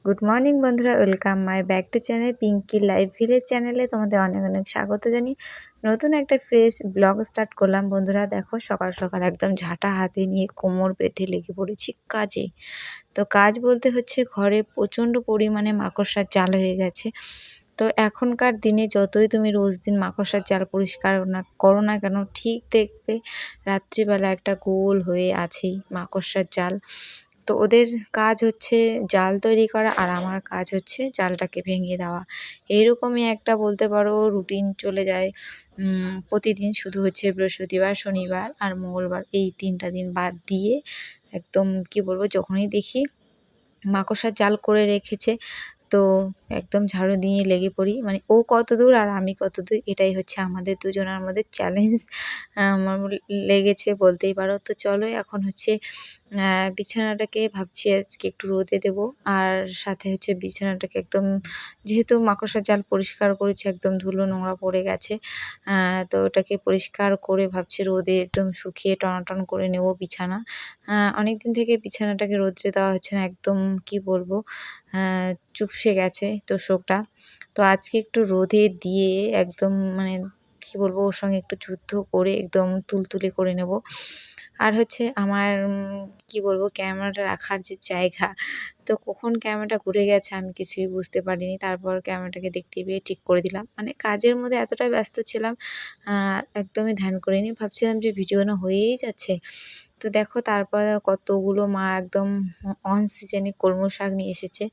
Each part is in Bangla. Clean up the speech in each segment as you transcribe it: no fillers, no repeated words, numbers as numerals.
গুড মর্নিং বন্ধুরা, welcome my back to channel Pinky live village চ্যানেলে তোমাদের অনেক অনেক স্বাগত জানি। নতুন একটা ফ্রেশ ব্লগ স্টার্ট করলাম বন্ধুরা। দেখো সকাল সকাল একদম ঝাঁটা হাতে নিয়ে কোমর বেঁধে লেগে পড়েছি কাজে। তো কাজ বলতে হচ্ছে ঘরে প্রচণ্ড পরিমাণে মাকড়সার জাল হয়ে গেছে। তো এখনকার দিনে যতই তুমি রোজ দিন মাকড়সার জাল পরিষ্কার করো না কেন, ঠিক দেখবে রাত্রিবেলা একটা গোল হয়ে আছেই মাকড়সার জাল। তো ওদের কাজ হচ্ছে জাল তৈরি করা, আর আমার কাজ হচ্ছে জালটাকে ভেঙে দেওয়া। এইরকমই একটা বলতে পারো রুটিন চলে যায় প্রতিদিন। শুধু হচ্ছে বৃহস্পতিবার, শনিবার আর মঙ্গলবার, এই 3টা দিন বাদ দিয়ে একদম কি বলবো, যখনই দেখি মাকড়সার জাল করে রেখেছে তো একদম ঝাড়ু দিয়ে লেগে পড়ি। মানে ও কত দূর আর আমি কত দূর, এটাই হচ্ছে আমাদের দুজনের মধ্যে চ্যালেঞ্জ লেগেছে বলতেই পারো। তো চলো এখন হচ্ছে বিছানাটাকে ভাবছি আজকে একটু রোদে দেবো, আর সাথে হচ্ছে বিছানাটাকে একদম, যেহেতু মাকড়সার জাল পরিষ্কার করেছি একদম ধুলো নোংরা পড়ে গেছে, তো ওটাকে পরিষ্কার করে ভাবছি রোদে একদম শুকিয়ে টনাটন করে নেব বিছানা। অনেকদিন থেকে বিছানাটাকে রোদ্রে দেওয়া হচ্ছে না, একদম কি বলবো চুপসে গেছে তোষকটা। তো আজকে একটু রোদে দিয়ে একদম মানে কি বলবো, ওর সঙ্গে একটু যুদ্ধ করে একদম তুলতুলে করে নেব। আর হচ্ছে আমার কি বলবো, ক্যামেরাটা রাখার যে জায়গা, তো কখন ক্যামেরাটা ঘুরে গেছে আমি কিছুই বুঝতে পারিনি। তারপর ক্যামেরাটাকে দেখতে পেয়ে ঠিক করে দিলাম। মানে কাজের মধ্যে এতটা ব্যস্ত ছিলাম, একদমই ধ্যান করিনি, ভাবছিলাম যে ভিডিও না হয়েই যাচ্ছে। তো দেখো তারপর কতগুলো মা একদম অন সিজনে কলমি শাক নিয়ে এসেছে।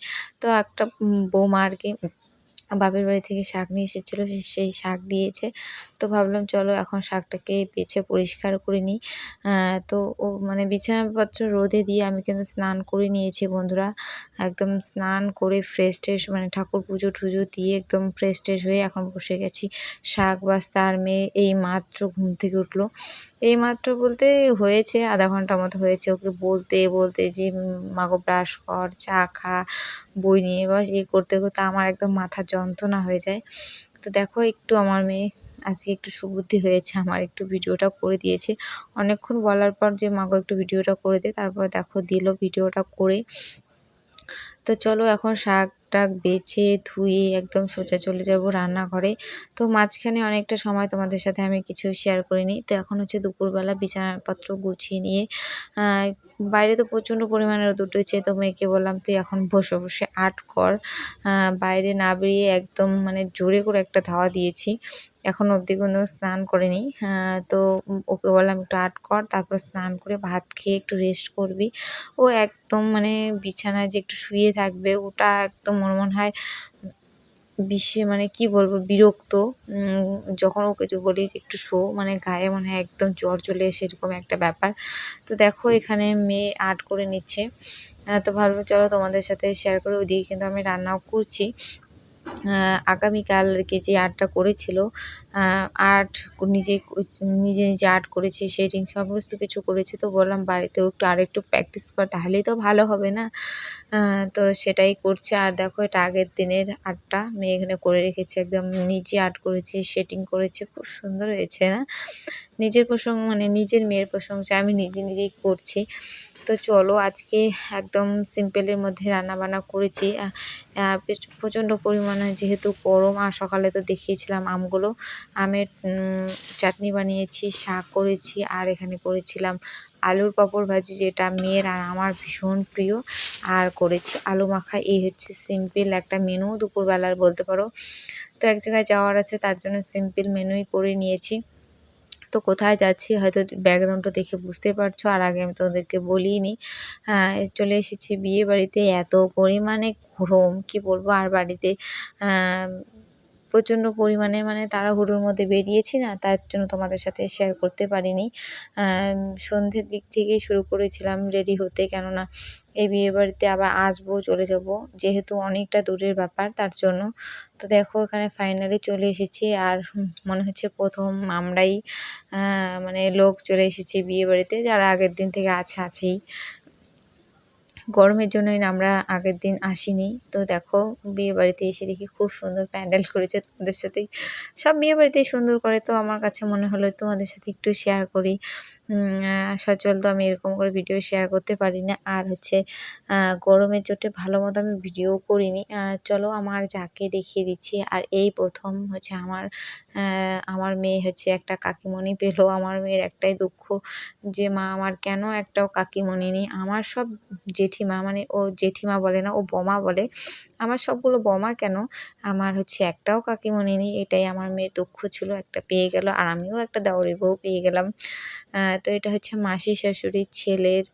তো একটা বৌমা আর কি বাপের বাড়ি থেকে শাক নিয়ে এসেছিলো, সেই শাক দিয়েছে। তো ভাবলাম চলো এখন শাকটাকে বেছে পরিষ্কার করে নিই। তো ও মানে বিছানাপত্র রোদে দিয়ে আমি কিন্তু স্নান করে নিয়েছি বন্ধুরা। একদম স্নান করে ফ্রেশ ট্রেশ, মানে ঠাকুর পুজো টুজো দিয়ে একদম ফ্রেশ ট্রেশ হয়ে এখন বসে গেছি শাক বাছতে। আর মেয়ে এই মাত্র ঘুম থেকে উঠলো, এই মাত্র বলতে হয়েছে আধা ঘন্টার মতো হয়েছে। ওকে বলতে বলতে যে মাগো ব্রাশ কর, চা খা, বই নিয়ে বস, এই করতে করতে আমার একদম মাথার যন্ত্রণা হয়ে যায়। তো দেখো একটু আমার মেয়ে আজকে একটু সুবুদ্ধি হয়েছে, আমার একটু ভিডিওটা করে দিয়েছে। অনেকক্ষণ বলার পর যে মাগো একটু ভিডিওটা করে দে, তারপর দেখো দিল ভিডিওটা করে। তো চলো এখন শাক টাক বেছে ধুয়ে একদম সোজা চলে যাব রান্নাঘরে। তো মাঝখানে অনেকটা সময় তোমাদের সাথে আমি কিছু শেয়ার করিনি। তো এখন হচ্ছে দুপুরবেলা বিছানাপত্র গুছিয়ে নিয়ে বাইরে তো প্রচণ্ড পরিমাণে রোদ উঠেছে। তো মেয়েকে বললাম তুই এখন বসে বসে আর্ট কর, বাইরে না বেরিয়ে একদম মানে জোরে করে একটা ধাওয়া দিয়েছি। এখন অবধি কোনো স্নান করেনি। তো ওকে বললাম একটু আর্ট কর, তারপর স্নান করে ভাত খেয়ে একটু রেস্ট করবি। ও একদম মানে বিছানায় যে একটু শুয়ে থাকবে, ওটা একদম ওর মনে হয় মানে কি বলবো বিরক্ত। যখন ওকে বলি যে একটু শো, মানে গায়ে মনে হয় একদম জ্বর চলে এসে এরকম একটা ব্যাপার। তো দেখো এখানে মেয়ে আর্ট করে নিচ্ছে। তো ভাবলাম চলো তোমাদের সাথে শেয়ার করে, ওইদিকে কিন্তু আমি রান্নাও করছি। আগামীকাল আর কি যে আর্টটা করেছিল, আর্ট নিজে নিজে নিজে আর্ট করেছে, শেডিং সমস্ত কিছু করেছে। তো বললাম বাড়িতেও একটু আরেকটু প্র্যাকটিস কর, তাহলেই তো ভালো হবে না। তো সেটাই করছে। আর দেখো এটা আগের দিনের আর্টটা মেয়ে এখানে করে রেখেছে, একদম নিজে আর্ট করেছে, শেডিং করেছে, খুব সুন্দর হয়েছে না? নিজের প্রসঙ্গ মানে নিজের মেয়ের প্রশংসা আমি নিজে নিজেই করছি। তো চলো আজকে একদম সিম্পলের মধ্যে রান্নাবান্না করেছি। প্রচণ্ড পরিমাণে যেহেতু গরম, আর সকালে তো দেখিয়েছিলাম আমগুলো, আমের চাটনি বানিয়েছি, শাক করেছি, আর এখানে করেছিলাম আলুর পাঁপড় ভাজি, যেটা মেয়ের আর আমার ভীষণ প্রিয়, আর করেছি আলু মাখা। এই হচ্ছে সিম্পল একটা মেনু দুপুরবেলার বলতে পারো। তো এক জায়গায় যাওয়ার আছে, তার জন্য সিম্পল মেনুই করে নিয়েছি। তো কোথায় যাচ্ছি হয়তো ব্যাকগ্রাউন্ডটা দেখে বুঝতে পারছো, আর আগে আমি তোমাদেরকে বলিনি। চলে এসেছি বিয়ে বাড়িতে। এত পরিমাণে গরম কি বলবো, আর বাড়িতে প্রচণ্ড পরিমাণে মানে তাড়াহুড়োর মধ্যে বেরিয়েছি না, তার জন্য তোমাদের সাথে শেয়ার করতে পারিনি। সন্ধ্যের দিক থেকেই শুরু করেছিলাম রেডি হতে, কেননা এই বিয়েবাড়িতে আবার আসবো চলে যাব, যেহেতু অনেকটা দূরের ব্যাপার তার জন্য। তো দেখো এখানে ফাইনালি চলে এসেছি, আর মনে হচ্ছে প্রথম আমরাই মানে লোক চলে এসেছি বিয়েবাড়িতে, যারা আগের দিন থেকে আছেই। গরমের জন্যই না আমরা আগের দিন আসিনি। তো দেখো বিয়েবাড়িতে এসে দেখি খুব সুন্দর প্যান্ডেল করেছে, তোমাদের সাথেই সব বিয়েবাড়িতেই সুন্দর করে। তো আমার কাছে মনে হলো তোমাদের সাথে একটু শেয়ার করি। সচল তো আমি এরকম করে ভিডিও শেয়ার করতে পারি না। আর হচ্ছে গরমের চোটে ভালো মতো আমি ভিডিও করিনি। চলো আমার যাকে দেখিয়ে দিচ্ছি। আর এই প্রথম হচ্ছে আমার মেয়ে হচ্ছে একটা কাকিমণি পেলো। আমার মেয়ের একটাই দুঃখ যে মা আমার কেন একটাও কাকিমণি নেই। আমার সব জেঠিমা, মানে ও জেঠিমা বলে না, ও বোমা বলে। আমার সবগুলো বোমা কেন, আমার হচ্ছে একটাও কাকিমণি নেই। এটাই আমার মেয়ের দুঃখ ছিল, একটা পেয়ে গেল। আর আমিও একটা দেওরের বউ পেয়ে গেলাম। তো এটা হচ্ছে মাসি শাশুড়ির ছেলের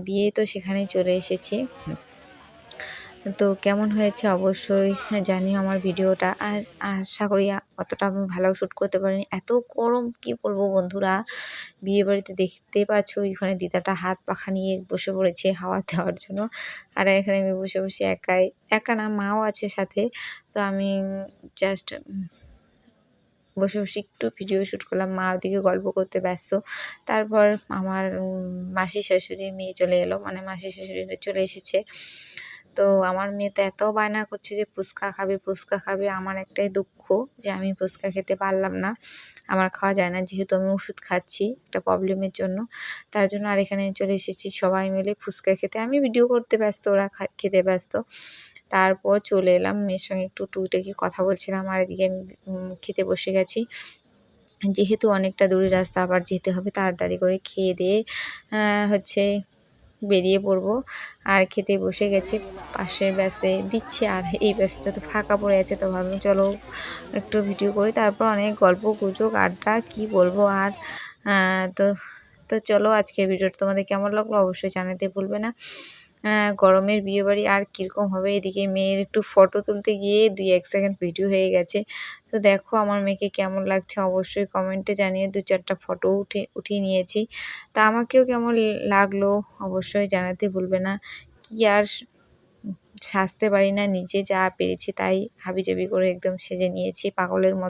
বিয়ে, তো সেখানে চলে এসেছি। তো কেমন হয়েছে অবশ্যই জানিও আমার ভিডিওটা। আর আশা করি অতটা আমি ভালো শ্যুট করতে পারিনি, এত গরম কি বলবো বন্ধুরা। বিয়েবাড়িতে দেখতে পাচ্ছ ওইখানে দিদাটা হাত পাখা নিয়ে বসে পড়েছে হাওয়া দেওয়ার জন্য। আর এখানে আমি বসে বসে একা না, মাও আছে সাথে। তো আমি জাস্ট বসে বসে একটু ভিডিও শ্যুট করলাম, মা ওদিকে গল্প করতে ব্যস্ত। তারপর আমার মাসি শাশুড়ির মেয়ে চলে এলো, মানে মাসি শাশুড়িরা চলে এসেছে। তো আমার মেয়ে তো এত বায়না করছে যে ফুচকা খাবে ফুচকা খাবে। আমার একটাই দুঃখ যে আমি ফুচকা খেতে পারলাম না, আমার খাওয়া যায় না, যেহেতু আমি ওষুধ খাচ্ছি একটা প্রবলেমের জন্য। তার জন্য আর এখানে চলে এসেছি সবাই মিলে ফুচকা খেতে। আমি ভিডিও করতে ব্যস্ত, ওরা খেতে ব্যস্ত। তারপর চলে এলাম, মেয়ের সঙ্গে একটু টুকিটাকি কথা বলছিলাম। আর এদিকে আমি খেতে বসে গেছি। যেহেতু অনেকটা দূরের রাস্তা, আবার যেতে হবে তাড়াতাড়ি করে, খেয়ে দিয়ে হচ্ছে বেরিয়ে পড়বো। আর খেতে বসে গেছে, পাশের ব্যাসে দিচ্ছে আর এই ব্যাসটা তো ফাঁকা পড়ে আছে। তো ভাবলাম চলো একটু ভিডিও করি। তারপর অনেক গল্প গুজব আড্ডা কি বলবো আর। তো তো চলো আজকের ভিডিওটা তোমাদের কেমন লাগলো অবশ্যই জানাতে ভুলবে না। গরমের বিয়েবাড়ি আর কীরকম হবে। এদিকে মেয়ের একটু ফটো তুলতে গিয়ে 2-1 সেকেন্ড ভিডিও হয়ে গেছে। তো দেখো আমার মেয়েকে কেমন লাগছে অবশ্যই কমেন্টে জানিয়ে। 2-4টা ফটো উঠিয়ে নিয়েছি। তা আমাকেও কেমন লাগলো অবশ্যই জানাতে ভুলবে না। কি আর সাজতে পারি না, নিজে যা পেরেছি তাই হাবিজাবি করে একদম সেজে নিয়েছি পাগলের মতো।